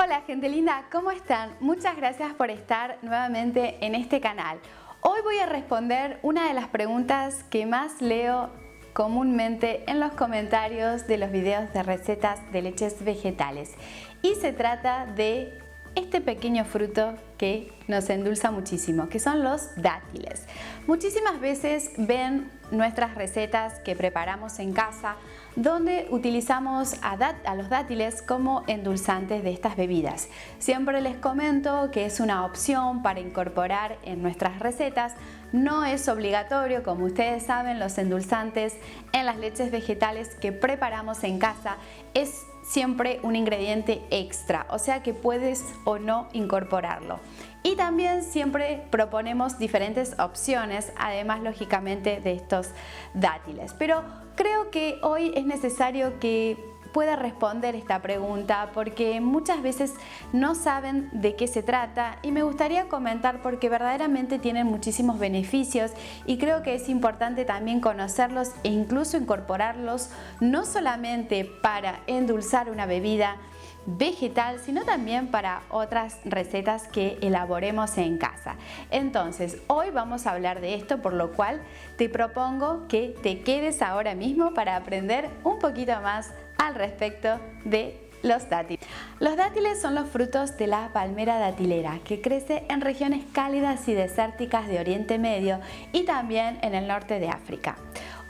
Hola gente linda, ¿cómo están? Muchas gracias por estar nuevamente en este canal. Hoy voy a responder una de las preguntas que más leo comúnmente en los comentarios de los videos de recetas de leches vegetales. Y se trata de este pequeño fruto que nos endulza muchísimo, que son los dátiles. Muchísimas veces ven nuestras recetas que preparamos en casa donde utilizamos a los dátiles como endulzantes de estas bebidas. Siempre les comento que es una opción para incorporar en nuestras recetas. No es obligatorio, como ustedes saben, los endulzantes en las leches vegetales que preparamos en casa es siempre un ingrediente extra, o sea que puedes o no incorporarlo. Y también siempre proponemos diferentes opciones, además lógicamente de estos dátiles. Pero creo que hoy es necesario que pueda responder esta pregunta porque muchas veces no saben de qué se trata y me gustaría comentar porque verdaderamente tienen muchísimos beneficios y creo que es importante también conocerlos e incluso incorporarlos no solamente para endulzar una bebida vegetal, sino también para otras recetas que elaboremos en casa. Entonces, hoy vamos a hablar de esto, por lo cual te propongo que te quedes ahora mismo para aprender un poquito más al respecto de los dátiles. Los dátiles son los frutos de la palmera datilera que crece en regiones cálidas y desérticas de Oriente Medio y también en el norte de África.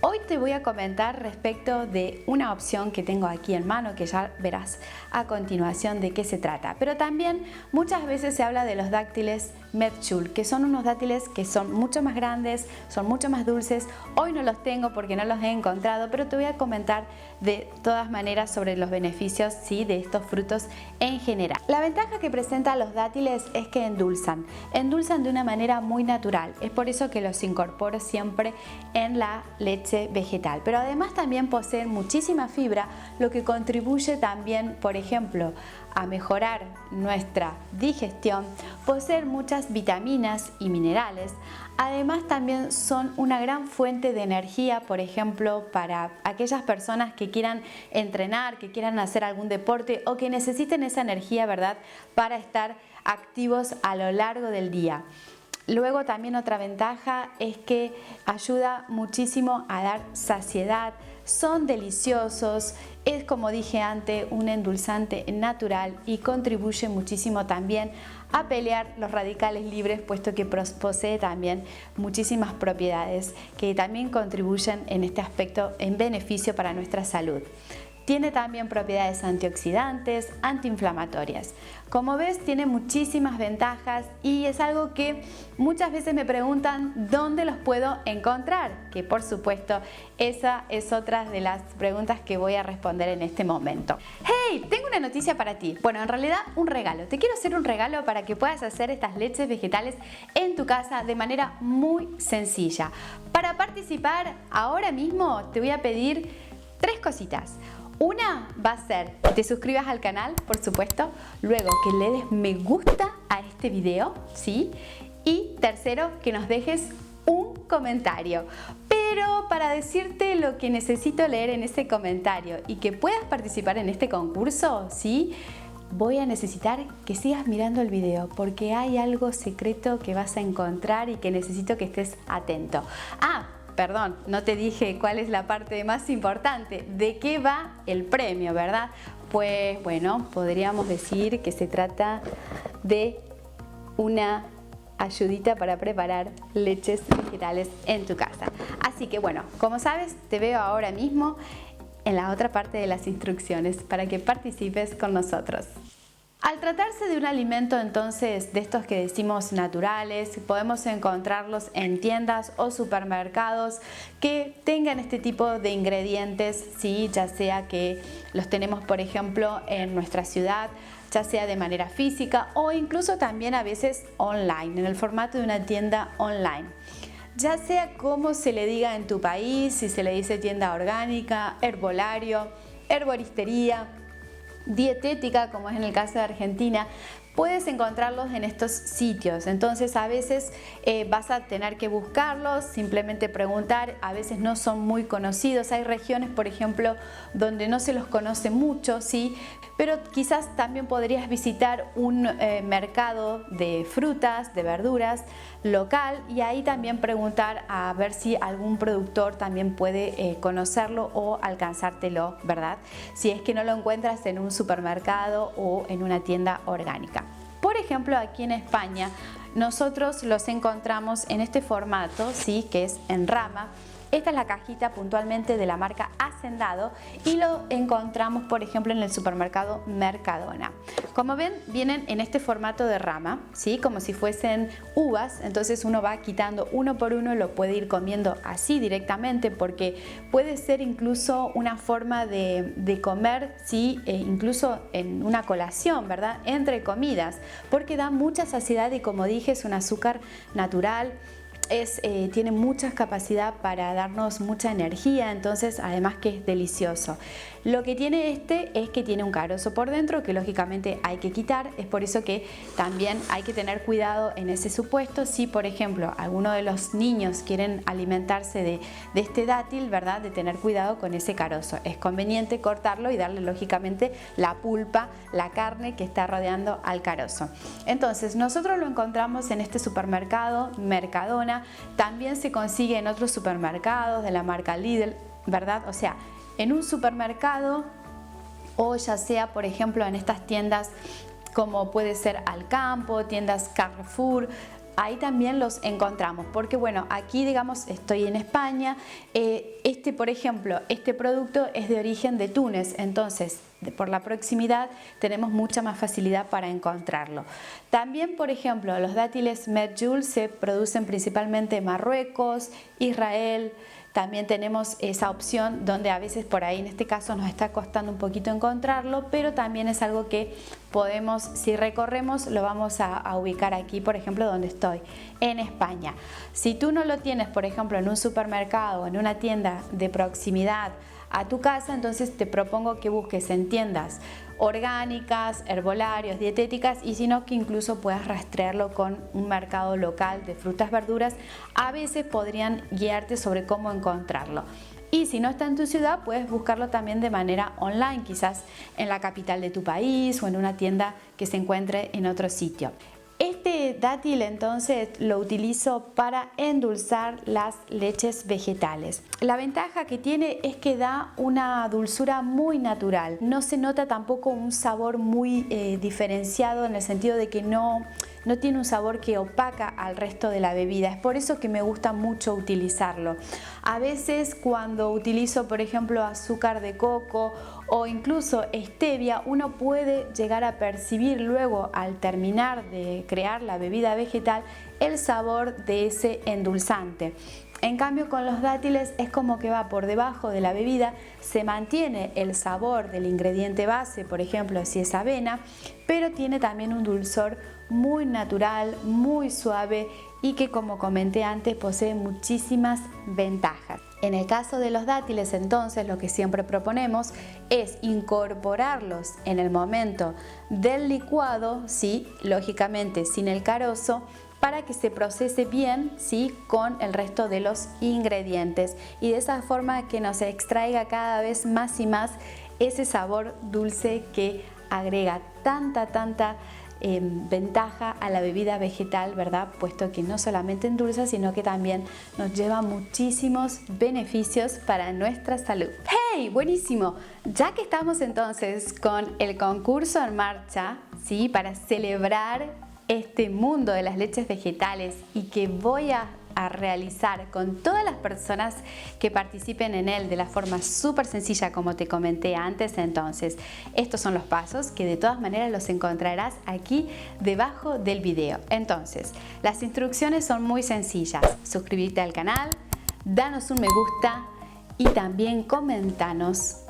Hoy te voy a comentar respecto de una opción que tengo aquí en mano que ya verás a continuación de qué se trata. Pero también muchas veces se habla de los dátiles Medjool, que son unos dátiles que son mucho más grandes, son mucho más dulces. Hoy no los tengo porque no los he encontrado, pero te voy a comentar de todas maneras sobre los beneficios de estos frutos en general. La ventaja que presentan los dátiles es que endulzan de una manera muy natural. Es por eso que los incorporo siempre en la leche vegetal, pero además también poseen muchísima fibra, lo que contribuye también, por ejemplo, a mejorar nuestra digestión. Poseen muchas vitaminas y minerales. Además también son una gran fuente de energía, por ejemplo, para aquellas personas que quieran entrenar, que quieran hacer algún deporte o que necesiten esa energía, ¿verdad?, para estar activos a lo largo del día. Luego también otra ventaja es que ayuda muchísimo a dar saciedad, son deliciosos, es como dije antes un endulzante natural y contribuye muchísimo también a pelear los radicales libres, puesto que posee también muchísimas propiedades que también contribuyen en este aspecto en beneficio para nuestra salud. Tiene también propiedades antioxidantes, antiinflamatorias. Como ves, tiene muchísimas ventajas y es algo que muchas veces me preguntan dónde los puedo encontrar, que por supuesto esa es otra de las preguntas que voy a responder en este momento. ¡Hey! Tengo una noticia para ti. Bueno, en realidad un regalo. Te quiero hacer un regalo para que puedas hacer estas leches vegetales en tu casa de manera muy sencilla. Para participar ahora mismo te voy a pedir 3 cositas. Una va a ser que te suscribas al canal, por supuesto, luego que le des me gusta a este video, ¿sí? Y tercero, que nos dejes un comentario. Pero para decirte lo que necesito leer en ese comentario y que puedas participar en este concurso, ¿sí?, voy a necesitar que sigas mirando el video porque hay algo secreto que vas a encontrar y que necesito que estés atento. Perdón, no te dije cuál es la parte más importante, de qué va el premio, ¿verdad? Pues bueno, podríamos decir que se trata de una ayudita para preparar leches vegetales en tu casa. Así que bueno, como sabes, te veo ahora mismo en la otra parte de las instrucciones para que participes con nosotros. Al tratarse de un alimento entonces de estos que decimos naturales, podemos encontrarlos en tiendas o supermercados que tengan este tipo de ingredientes, ¿sí?, ya sea que los tenemos por ejemplo en nuestra ciudad, ya sea de manera física o incluso también a veces online, en el formato de una tienda online. Ya sea como se le diga en tu país, si se le dice tienda orgánica, herbolario, herboristería, dietética, como es en el caso de Argentina, puedes encontrarlos en estos sitios. Entonces a veces vas a tener que buscarlos, simplemente preguntar, a veces no son muy conocidos. Hay regiones, por ejemplo, donde no se los conoce mucho, ¿sí? Pero quizás también podrías visitar un mercado de frutas, de verduras local, y ahí también preguntar a ver si algún productor también puede conocerlo o alcanzártelo, ¿verdad? Si es que no lo encuentras en un supermercado o en una tienda orgánica. Por ejemplo, aquí en España nosotros los encontramos en este formato, ¿sí? Que es en rama. Esta es la cajita puntualmente de la marca Hacendado y lo encontramos, por ejemplo, en el supermercado Mercadona. Como ven, vienen en este formato de rama, ¿sí? Como si fuesen uvas. Entonces uno va quitando uno por uno, lo puede ir comiendo así directamente, porque puede ser incluso una forma de comer, ¿sí? Incluso en una colación, ¿verdad? Entre comidas, porque da mucha saciedad y, como dije, es un azúcar natural. Tiene mucha capacidad para darnos mucha energía, entonces además que es delicioso. Lo que tiene es que tiene un carozo por dentro que lógicamente hay que quitar. Es por eso que también hay que tener cuidado en ese supuesto. Si por ejemplo alguno de los niños quieren alimentarse de este dátil, ¿verdad? De tener cuidado con ese carozo. Es conveniente cortarlo y darle lógicamente la pulpa, la carne que está rodeando al carozo. Entonces nosotros lo encontramos en este supermercado Mercadona. También se consigue en otros supermercados de la marca Lidl, ¿verdad? O sea, en un supermercado o ya sea, por ejemplo, en estas tiendas como puede ser Alcampo, tiendas Carrefour, ahí también los encontramos, porque bueno, aquí digamos estoy en España, por ejemplo, este producto es de origen de Túnez, entonces por la proximidad tenemos mucha más facilidad para encontrarlo. También, por ejemplo, los dátiles Medjool se producen principalmente en Marruecos, Israel. También tenemos esa opción donde a veces por ahí en este caso nos está costando un poquito encontrarlo, pero también es algo que podemos, si recorremos, lo vamos a ubicar aquí, por ejemplo, donde estoy, en España. Si tú no lo tienes, por ejemplo, en un supermercado o en una tienda de proximidad a tu casa, entonces te propongo que busques en tiendas orgánicas, herbolarios, dietéticas, y si no, que incluso puedas rastrearlo con un mercado local de frutas, verduras. A veces podrían guiarte sobre cómo encontrarlo. Y si no está en tu ciudad, puedes buscarlo también de manera online, quizás en la capital de tu país o en una tienda que se encuentre en otro sitio. Este dátil entonces lo utilizo para endulzar las leches vegetales. La ventaja que tiene es que da una dulzura muy natural. No se nota tampoco un sabor muy diferenciado, en el sentido de que no tiene un sabor que opaca al resto de la bebida. Es por eso que me gusta mucho utilizarlo. A veces cuando utilizo, por ejemplo, azúcar de coco o incluso stevia, uno puede llegar a percibir luego, al terminar de crear la bebida vegetal, el sabor de ese endulzante. En cambio, con los dátiles es como que va por debajo de la bebida, se mantiene el sabor del ingrediente base, por ejemplo si es avena, pero tiene también un dulzor muy natural, muy suave y que, como comenté antes, posee muchísimas ventajas. En el caso de los dátiles, entonces, lo que siempre proponemos es incorporarlos en el momento del licuado, ¿sí? Lógicamente sin el carozo, para que se procese bien, ¿sí? Con el resto de los ingredientes, y de esa forma que nos extraiga cada vez más y más ese sabor dulce que agrega tanta ventaja a la bebida vegetal, ¿verdad? Puesto que no solamente endulza, sino que también nos lleva muchísimos beneficios para nuestra salud. ¡Hey! Buenísimo. Ya que estamos entonces con el concurso en marcha, ¿sí? Para celebrar este mundo de las leches vegetales, y que voy a realizar con todas las personas que participen en él de la forma súper sencilla, como te comenté antes. Entonces, estos son los pasos que de todas maneras los encontrarás aquí debajo del video. Entonces, las instrucciones son muy sencillas. Suscribirte al canal, danos un me gusta y también comentanos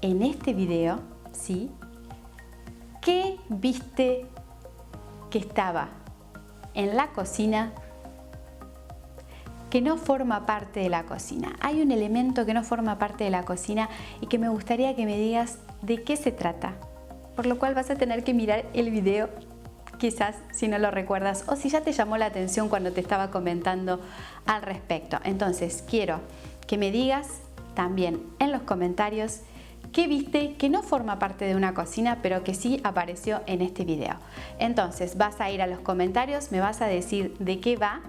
en este video, ¿sí? ¿Qué viste que estaba en la cocina que no forma parte de la cocina? Hay un elemento que no forma parte de la cocina y que me gustaría que me digas de qué se trata, por lo cual vas a tener que mirar el video quizás si no lo recuerdas o si ya te llamó la atención cuando te estaba comentando al respecto. Entonces quiero que me digas también en los comentarios qué viste que no forma parte de una cocina pero que sí apareció en este video. Entonces vas a ir a los comentarios, me vas a decir de qué va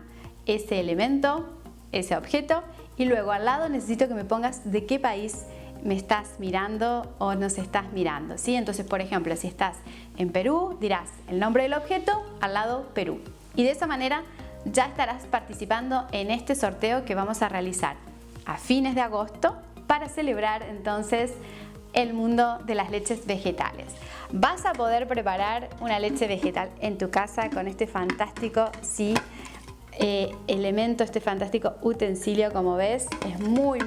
ese elemento, ese objeto, y luego al lado necesito que me pongas de qué país me estás mirando o nos estás mirando, ¿sí? Entonces, por ejemplo, si estás en Perú, dirás el nombre del objeto, al lado Perú. Y de esa manera ya estarás participando en este sorteo que vamos a realizar a fines de agosto para celebrar entonces el mundo de las leches vegetales. Vas a poder preparar una leche vegetal en tu casa con este fantástico, sí, elemento, este fantástico utensilio. Como ves, es muy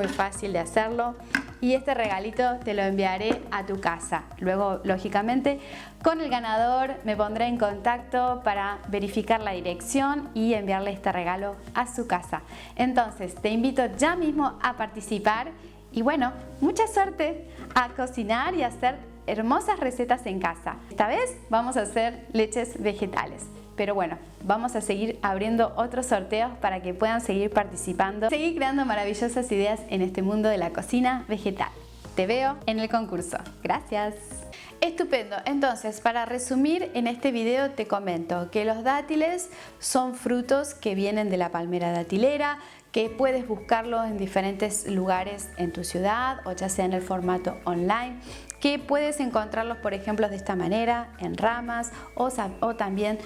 fácil de hacerlo y este regalito te lo enviaré a tu casa. Luego, lógicamente, con el ganador me pondré en contacto para verificar la dirección y enviarle este regalo a su casa. Entonces, te invito ya mismo a participar y bueno, mucha suerte a cocinar y a hacer hermosas recetas en casa. Esta vez vamos a hacer leches vegetales. Pero bueno, vamos a seguir abriendo otros sorteos para que puedan seguir participando, seguir creando maravillosas ideas en este mundo de la cocina vegetal. Te veo en el concurso. Gracias. Estupendo. Entonces, para resumir en este video te comento que los dátiles son frutos que vienen de la palmera datilera, que puedes buscarlos en diferentes lugares en tu ciudad o ya sea en el formato online, que puedes encontrarlos por ejemplo de esta manera en ramas o también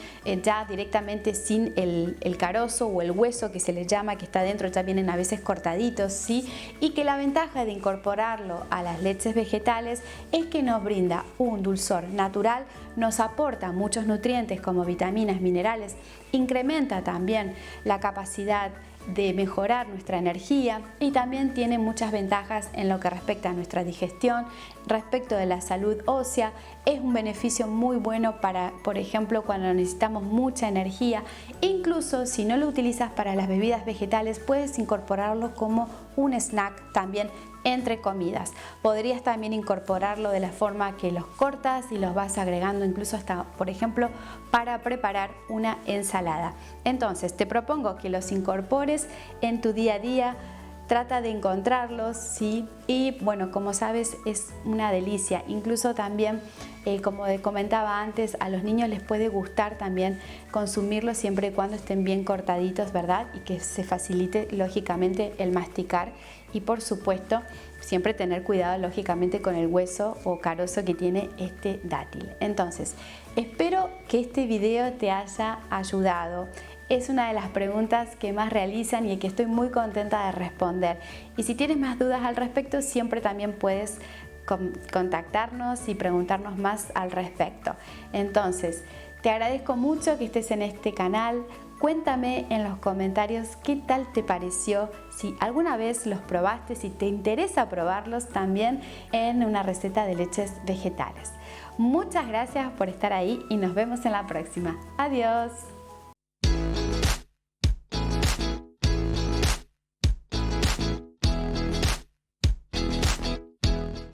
ya directamente sin el carozo o el hueso que se le llama, que está dentro, ya vienen a veces cortaditos, ¿sí? Y que la ventaja de incorporarlo a las leches vegetales es que nos brinda un dulzor natural, nos aporta muchos nutrientes como vitaminas, minerales, incrementa también la capacidad de mejorar nuestra energía y también tiene muchas ventajas en lo que respecta a nuestra digestión, respecto de la salud ósea. Es un beneficio muy bueno para, por ejemplo, cuando necesitamos mucha energía. Incluso si no lo utilizas para las bebidas vegetales, puedes incorporarlo como un snack también entre comidas. Podrías también incorporarlo de la forma que los cortas y los vas agregando incluso hasta, por ejemplo, para preparar una ensalada. Entonces te propongo que los incorpores en tu día a día. Trata de encontrarlos, ¿sí? Y bueno, como sabes, es una delicia. Incluso también, como comentaba antes, a los niños les puede gustar también consumirlos siempre y cuando estén bien cortaditos, ¿verdad? Y que se facilite, lógicamente, el masticar. Y por supuesto, siempre tener cuidado, lógicamente, con el hueso o carozo que tiene este dátil. Entonces, espero que este video te haya ayudado. Es una de las preguntas que más realizan y que estoy muy contenta de responder. Y si tienes más dudas al respecto, siempre también puedes contactarnos y preguntarnos más al respecto. Entonces, te agradezco mucho que estés en este canal. Cuéntame en los comentarios qué tal te pareció, si alguna vez los probaste, si te interesa probarlos también en una receta de leches vegetales. Muchas gracias por estar ahí y nos vemos en la próxima. Adiós.